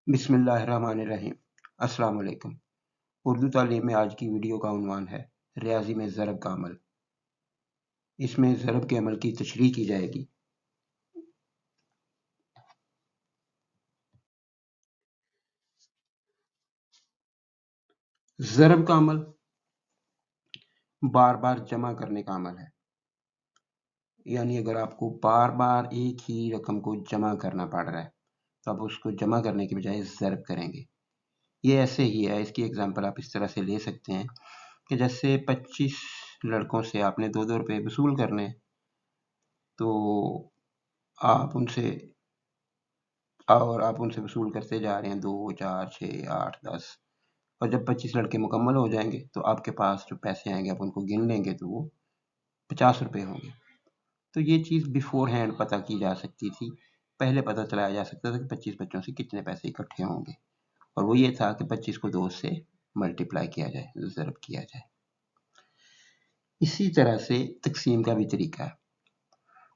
बिस्मिल्लाहिर्रहमानिर्रहीम। अस्सलाम वालेकुम। उर्दू तालीम में आज की वीडियो का उन्वान है रियाजी में ज़रब का अमल। इसमें ज़रब के अमल की तशरीह की जाएगी। ज़रब का अमल बार बार जमा करने का अमल है, यानी अगर आपको बार बार एक ही रकम को जमा करना पड़ रहा है तो आप उसको जमा करने के बजाय ज़रब करेंगे। ये ऐसे ही है, इसकी एग्जांपल आप इस तरह से ले सकते हैं कि जैसे 25 लड़कों से आपने 2-2 रुपए वसूल करने हैं, तो आप उनसे वसूल करते जा रहे हैं 2, 4, 6, 8, 10 और जब 25 लड़के मुकम्मल हो जाएंगे तो आपके पास जो पैसे आएंगे आप उनको गिन लेंगे तो वो 50 रुपए होंगे। तो ये चीज़ बिफोर हैंड पता की जा सकती थी, पहले पता चलाया जा सकता था कि 25 बच्चों से कितने पैसे इकट्ठे होंगे, और वो ये था कि 25 को 2 से मल्टीप्लाई किया जाए, ज़रब किया जाए। इसी तरह से तकसीम का भी तरीका है,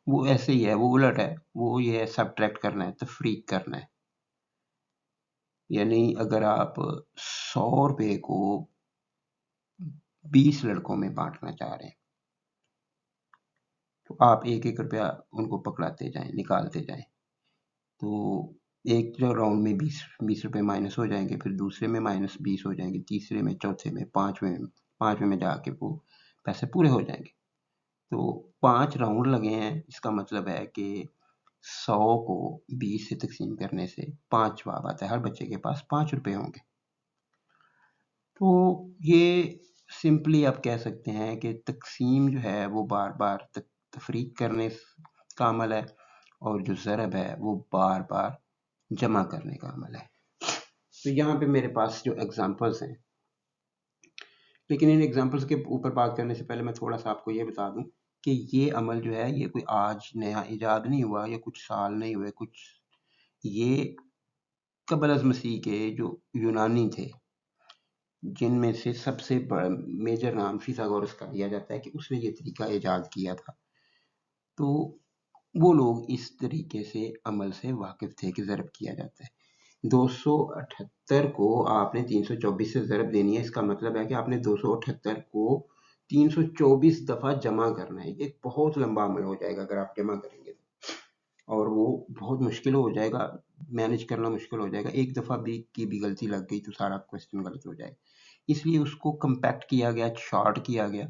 वो ऐसे ही है, वो उलट है, वो ये है सब्ट्रैक्ट करना है, तफरीक करना है। यानी अगर आप 100 रुपए को 20 लड़कों में बांटना चाह रहे हैं तो आप एक एक रुपया उनको पकड़ाते जाएं, निकालते जाएं, तो एक जो राउंड में 20 रुपए माइनस हो जाएंगे, फिर दूसरे में माइनस 20 हो जाएंगे, तीसरे में, चौथे में, पांचवें में जाके वो पैसे पूरे हो जाएंगे। तो 5 राउंड लगे हैं, इसका मतलब है कि 100 को 20 से तकसीम करने से 5 जवाब आता है, हर बच्चे के पास 5 रुपए होंगे। तो ये सिंपली आप कह सकते हैं कि तकसीम जो है वो बार बार तफरीक करने का अमल है, और जो ज़रब है वो बार बार जमा करने का अमल है। तो यहाँ पे मेरे पास जो एग्जांपल्स हैं, लेकिन इन एग्जांपल्स के ऊपर बात करने से पहले मैं थोड़ा सा आपको ये बता दूं कि ये अमल जो है ये कोई आज नया इजाद नहीं हुआ, या कुछ साल नहीं हुए, ये कबल अज़ मसीह के जो यूनानी थे, जिनमें से सबसे मेजर नाम फिथागोरस का लिया जाता है कि उसने ये तरीका इजाद किया था, तो वो लोग इस तरीके से अमल से वाकिफ थे कि ज़रब किया जाता है। 278 को आपने 324 से ज़रब देनी है, इसका मतलब है कि आपने 278 को 324 दफ़ा जमा करना है। ये बहुत लंबा अमल हो जाएगा अगर आप जमा करेंगे तो, और वो बहुत मुश्किल हो जाएगा, मैनेज करना मुश्किल हो जाएगा। एक दफ़ा भी गलती लग गई तो सारा क्वेश्चन गलत हो जाएगा। इसलिए उसको कंपैक्ट किया गया, शॉर्ट किया गया,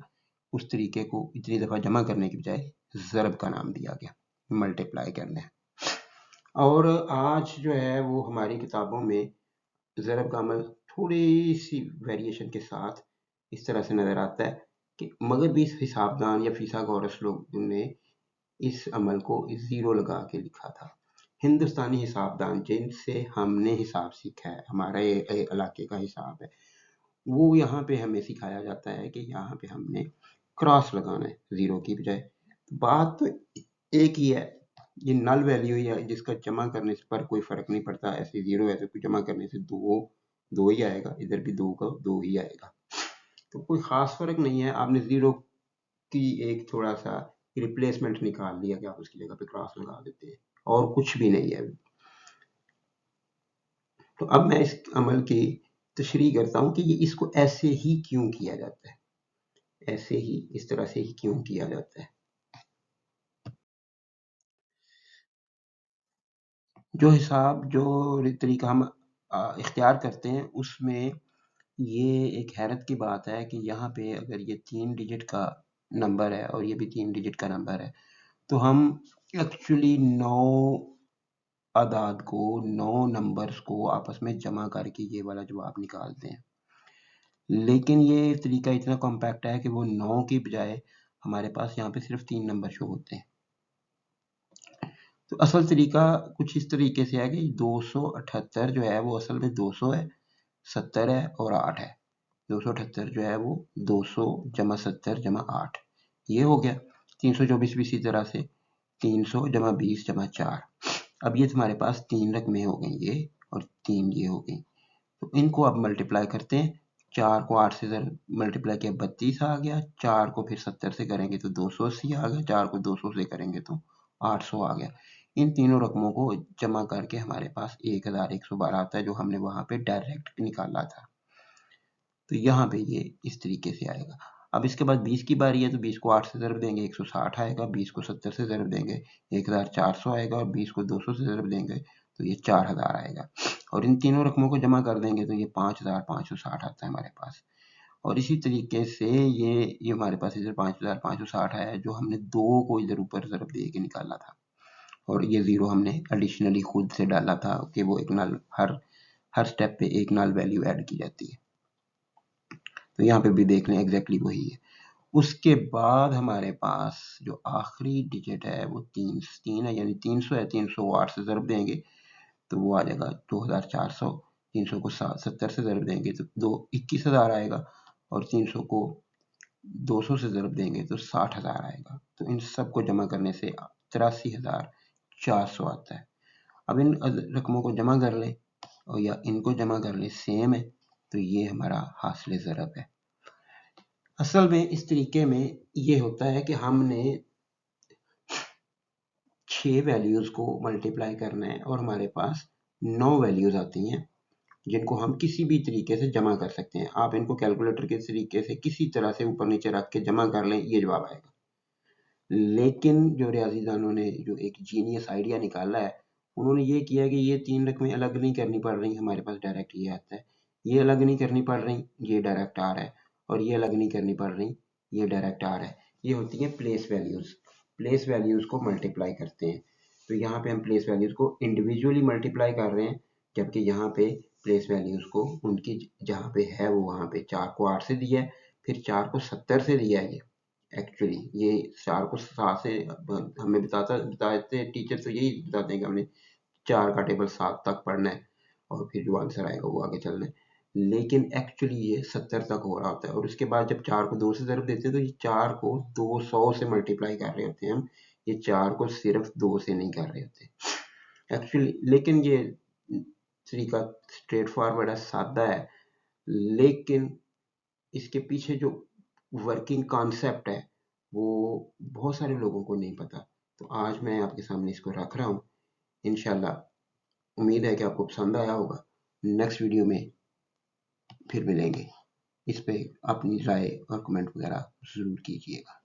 उस तरीके को इतनी दफ़ा जमा करने की बजाय ज़रब का नाम दिया गया, मल्टीप्लाई करना है। और आज जो है वो हमारी किताबों में ज़रब का अमल थोड़ी सी वेरिएशन के साथ इस तरह से नज़र आता है कि मगर भी हिसाबदान या फिथागोरस लोग ने इस अमल को ज़ीरो लगा के लिखा था। हिंदुस्तानी हिसाबदान जिनसे हमने हिसाब सीखा है, हमारा ये इलाके का हिसाब है, वो यहाँ पे हमें सिखाया जाता है कि यहाँ पे हमने क्रॉस लगाना है ज़ीरो की बजाय। बात तो एक ही है, ये नल वैल्यू है जिसका जमा करने पर कोई फ़र्क नहीं पड़ता, ऐसे ज़ीरो है तो जमा करने से दो ही आएगा, इधर भी दो का दो ही आएगा, तो कोई ख़ास फ़र्क नहीं है। आपने ज़ीरो की एक थोड़ा सा रिप्लेसमेंट निकाल लिया कि आप उसकी जगह पे क्रॉस लगा देते हैं, और कुछ भी नहीं है। तो अब मैं इस अमल की तशरीह करता हूँ कि ये इसको ऐसे ही क्यों किया जाता है, ऐसे ही इस तरह से ही क्यों किया जाता है। जो तरीका हम इख्तियार करते हैं उसमें ये एक हैरत की बात है कि यहाँ पे अगर ये 3 डिजिट का नंबर है और ये भी 3 डिजिट का नंबर है, तो हम एक्चुअली 9 अदाद को, 9 नंबर्स को आपस में जमा करके ये वाला जवाब निकालते हैं। लेकिन ये तरीका इतना कॉम्पैक्ट है कि वो 9 की बजाय हमारे पास यहाँ पे सिर्फ 3 नंबर शो होते हैं। तो असल तरीका कुछ इस तरीके से है कि 278 जो है वो असल में 200 है, 70 है और 8 है। 278 जो है वो 200 जमा 70 जमा 8, ये हो गया। 324 भी इसी तरह से 300 जमा 20 जमा 4। अब ये तुम्हारे पास 3 रकमें हो गई ये, और 3 ये हो गई। तो इनको आप मल्टीप्लाई करते हैं, 4 को 8 से मल्टीप्लाई किया 32 आ गया, 4 को फिर 70 से करेंगे तो 280 आ गया, 4 को 200 से करेंगे तो 800 आ गया। इन तीनों रकमों को जमा करके हमारे पास 1112 आता है, जो हमने वहां पे डायरेक्ट निकाला था। तो यहाँ पे ये इस तरीके से आएगा। अब इसके बाद 20 की बारी है, तो 20 को 8 से ज़रब देंगे 160 आएगा, 20 को 70 से ज़रब देंगे 1400 आएगा, और 20 को 200 से ज़रब देंगे तो ये 4000 आएगा। और इन तीनों रकमों को जमा कर देंगे तो ये 5560 आता है हमारे पास। और इसी तरीके से ये हमारे पास इधर 5560 आया, जो हमने 2 को इधर ऊपर ज़रब दे के निकाला था, और ये 0 हमने एडिशनली खुद से डाला था कि वो एक नाल हर स्टेप पे एक नाल वैल्यू ऐड की जाती है। तो यहाँ पे भी देख लें एग्जैक्टली वही है। उसके बाद हमारे पास जो आखिरी डिजिट है वो 3 है, यानी 300 है, 300 को 8 से ज़रब देंगे तो वो आ जाएगा 2400, 300 को 70 से ज़रब देंगे तो 21,000 आएगा, और 300 को 200 से ज़रब देंगे तो 60,000 आएगा। तो इन सब को जमा करने से 83,400 आता है। अब इन रकमों को जमा कर ले और या इनको जमा कर ले, सेम है, तो ये हमारा हासिल ज़रब है। असल में इस तरीके में ये होता है कि हमने 6 वैल्यूज़ को मल्टीप्लाई करना है और हमारे पास 9 वैल्यूज़ आती हैं जिनको हम किसी भी तरीके से जमा कर सकते हैं। आप इनको कैलकुलेटर के तरीके से किसी तरह से ऊपर नीचे रख के जमा कर लें, ये जवाब आएगा। लेकिन जो रियाजीदानों ने जो एक जीनियस आइडिया निकाला है, उन्होंने ये किया कि ये 3 रकमें अलग नहीं करनी पड़ रही, हमारे पास डायरेक्ट ये आता है, ये अलग नहीं करनी पड़ रही, ये डायरेक्ट आ रहा है, और ये अलग नहीं करनी पड़ रही, ये डायरेक्ट आ रहा है। ये होती है प्लेस वैल्यूज़। प्लेस वैल्यूज़ को मल्टीप्लाई करते हैं, तो यहाँ पे हम प्लेस वैल्यूज़ को इंडिविजुअली मल्टीप्लाई कर रहे हैं, जबकि यहाँ पे प्लेस वैल्यूज़ को उनकी जहाँ पे है वो वहाँ पे 4 को 8 से दिया है, फिर 4 को 70 से दिया है। एक्चुअली ये 4 को 7 से हमें बताते टीचर, तो यही बताते हैं कि हमने 4 का टेबल 7 तक पढ़ना है और फिर जो आंसर आएगा वो आगे चलना है। लेकिन एक्चुअली ये 70 तक हो रहा होता है, और उसके बाद जब 4 को 2 से ज़रब देते हैं तो ये 4 को 200 से मल्टीप्लाई कर रहे होते हैं हम, ये 4 को सिर्फ 2 से नहीं कर रहे होते एक्चुअली। लेकिन ये तरीका स्ट्रेट फॉरवर्ड है, सादा है, लेकिन इसके पीछे जो वर्किंग कॉन्सेप्ट है वो बहुत सारे लोगों को नहीं पता। तो आज मैं आपके सामने इसको रख रहा हूँ। इंशाल्लाह उम्मीद है कि आपको पसंद आया होगा। नेक्स्ट वीडियो में फिर मिलेंगे। इस पे अपनी राय और कमेंट वगैरह ज़रूर कीजिएगा।